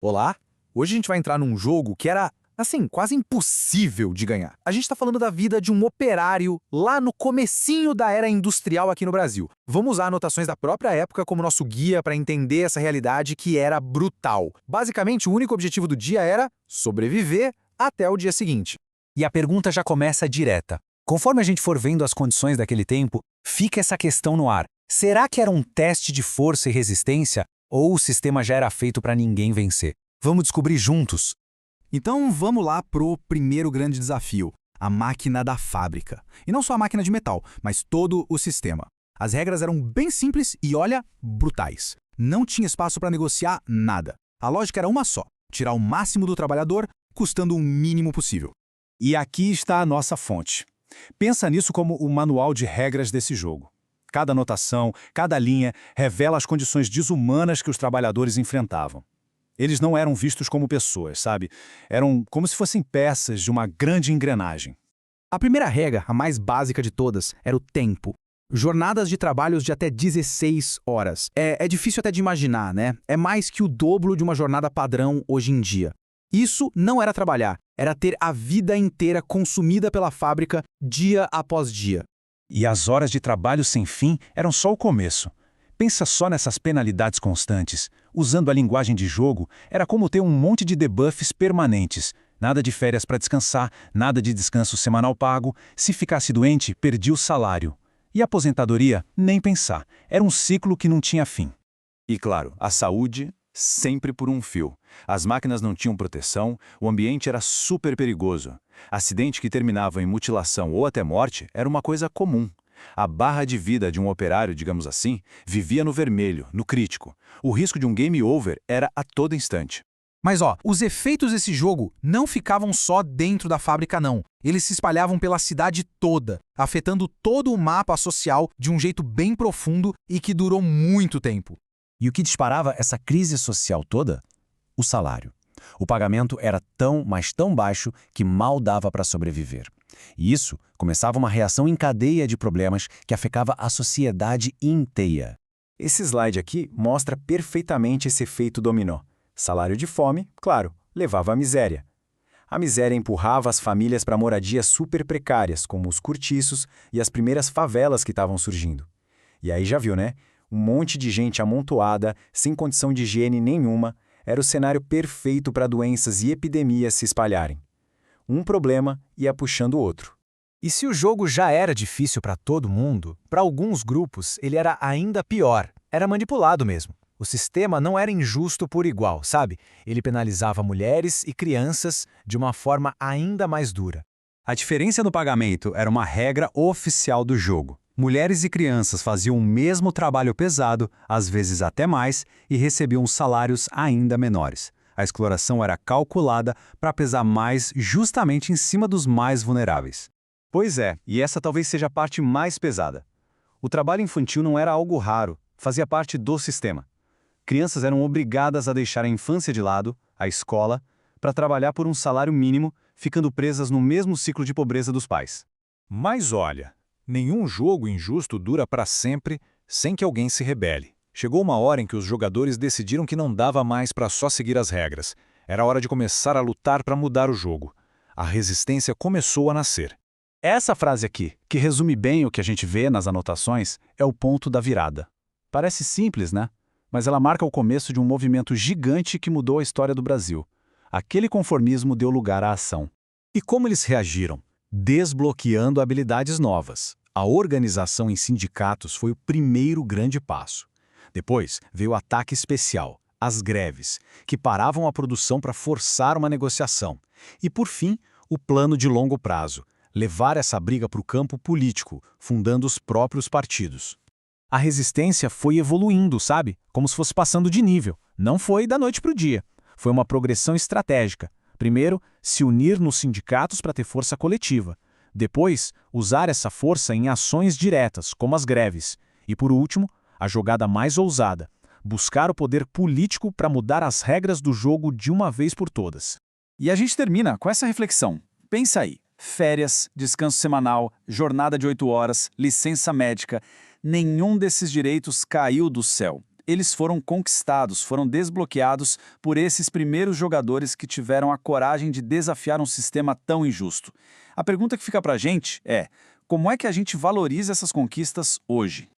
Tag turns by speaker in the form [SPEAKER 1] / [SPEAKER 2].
[SPEAKER 1] Olá! Hoje a gente vai entrar num jogo que era, assim, quase impossível de ganhar. A gente tá falando da vida de um operário lá no comecinho da era industrial aqui no Brasil. Vamos usar anotações da própria época como nosso guia para entender essa realidade que era brutal. Basicamente, o único objetivo do dia era sobreviver até o dia seguinte.
[SPEAKER 2] E a pergunta já começa direta. Conforme a gente for vendo as condições daquele tempo, fica essa questão no ar. Será que era um teste de força e resistência ou o sistema já era feito para ninguém vencer? Vamos descobrir juntos.
[SPEAKER 1] Então vamos lá pro primeiro grande desafio, a máquina da fábrica. E não só a máquina de metal, mas todo o sistema. As regras eram bem simples e, olha, brutais. Não tinha espaço para negociar nada. A lógica era uma só, tirar o máximo do trabalhador, custando o mínimo possível.
[SPEAKER 2] E aqui está a nossa fonte. Pensa nisso como o manual de regras desse jogo. Cada anotação, cada linha, revela as condições desumanas que os trabalhadores enfrentavam. Eles não eram vistos como pessoas, sabe? Eram como se fossem peças de uma grande engrenagem.
[SPEAKER 1] A primeira regra, a mais básica de todas, era o tempo. Jornadas de trabalhos de até 16 horas. É difícil até de imaginar, né? É mais que o dobro de uma jornada padrão hoje em dia. Isso não era trabalhar, era ter a vida inteira consumida pela fábrica dia após dia.
[SPEAKER 2] E as horas de trabalho sem fim eram só o começo. Pensa só nessas penalidades constantes. Usando a linguagem de jogo, era como ter um monte de debuffs permanentes. Nada de férias para descansar, nada de descanso semanal pago. Se ficasse doente, perdia o salário. E a aposentadoria, nem pensar. Era um ciclo que não tinha fim.
[SPEAKER 3] E claro, a saúde sempre por um fio. As máquinas não tinham proteção, o ambiente era super perigoso. Acidente que terminava em mutilação ou até morte era uma coisa comum. A barra de vida de um operário, digamos assim, vivia no vermelho, no crítico. O risco de um game over era a todo instante.
[SPEAKER 1] Mas os efeitos desse jogo não ficavam só dentro da fábrica não. Eles se espalhavam pela cidade toda, afetando todo o mapa social de um jeito bem profundo e que durou muito tempo.
[SPEAKER 2] E o que disparava essa crise social toda? O salário. O pagamento era tão, mas tão baixo que mal dava para sobreviver. E isso começava uma reação em cadeia de problemas que afetava a sociedade inteira. Esse slide aqui mostra perfeitamente esse efeito dominó. Salário de fome, claro, levava à miséria. A miséria empurrava as famílias para moradias super precárias, como os cortiços e as primeiras favelas que estavam surgindo. E aí já viu, né? Um monte de gente amontoada, sem condição de higiene nenhuma, era o cenário perfeito para doenças e epidemias se espalharem. Um problema ia puxando o outro.
[SPEAKER 4] E se o jogo já era difícil para todo mundo, para alguns grupos ele era ainda pior. Era manipulado mesmo. O sistema não era injusto por igual, sabe? Ele penalizava mulheres e crianças de uma forma ainda mais dura.
[SPEAKER 2] A diferença no pagamento era uma regra oficial do jogo. Mulheres e crianças faziam o mesmo trabalho pesado, às vezes até mais, e recebiam salários ainda menores. A exploração era calculada para pesar mais justamente em cima dos mais vulneráveis.
[SPEAKER 3] Pois é, e essa talvez seja a parte mais pesada. O trabalho infantil não era algo raro, fazia parte do sistema. Crianças eram obrigadas a deixar a infância de lado, a escola, para trabalhar por um salário mínimo, ficando presas no mesmo ciclo de pobreza dos pais.
[SPEAKER 5] Mas olha, nenhum jogo injusto dura para sempre sem que alguém se rebele. Chegou uma hora em que os jogadores decidiram que não dava mais para só seguir as regras. Era hora de começar a lutar para mudar o jogo. A resistência começou a nascer.
[SPEAKER 2] Essa frase aqui, que resume bem o que a gente vê nas anotações, é o ponto da virada. Parece simples, né? Mas ela marca o começo de um movimento gigante que mudou a história do Brasil. Aquele conformismo deu lugar à ação.
[SPEAKER 5] E como eles reagiram? Desbloqueando habilidades novas. A organização em sindicatos foi o primeiro grande passo. Depois veio o ataque especial, as greves, que paravam a produção para forçar uma negociação. E, por fim, o plano de longo prazo, levar essa briga para o campo político, fundando os próprios partidos.
[SPEAKER 4] A resistência foi evoluindo, sabe? Como se fosse passando de nível. Não foi da noite para o dia. Foi uma progressão estratégica. Primeiro, se unir nos sindicatos para ter força coletiva. Depois, usar essa força em ações diretas, como as greves. E por último, a jogada mais ousada, buscar o poder político para mudar as regras do jogo de uma vez por todas.
[SPEAKER 6] E a gente termina com essa reflexão. Pensa aí, férias, descanso semanal, jornada de 8 horas, licença médica, nenhum desses direitos caiu do céu. eles foram conquistados, foram desbloqueados por esses primeiros jogadores que tiveram a coragem de desafiar um sistema tão injusto. A pergunta que fica pra gente é: como é que a gente valoriza essas conquistas hoje?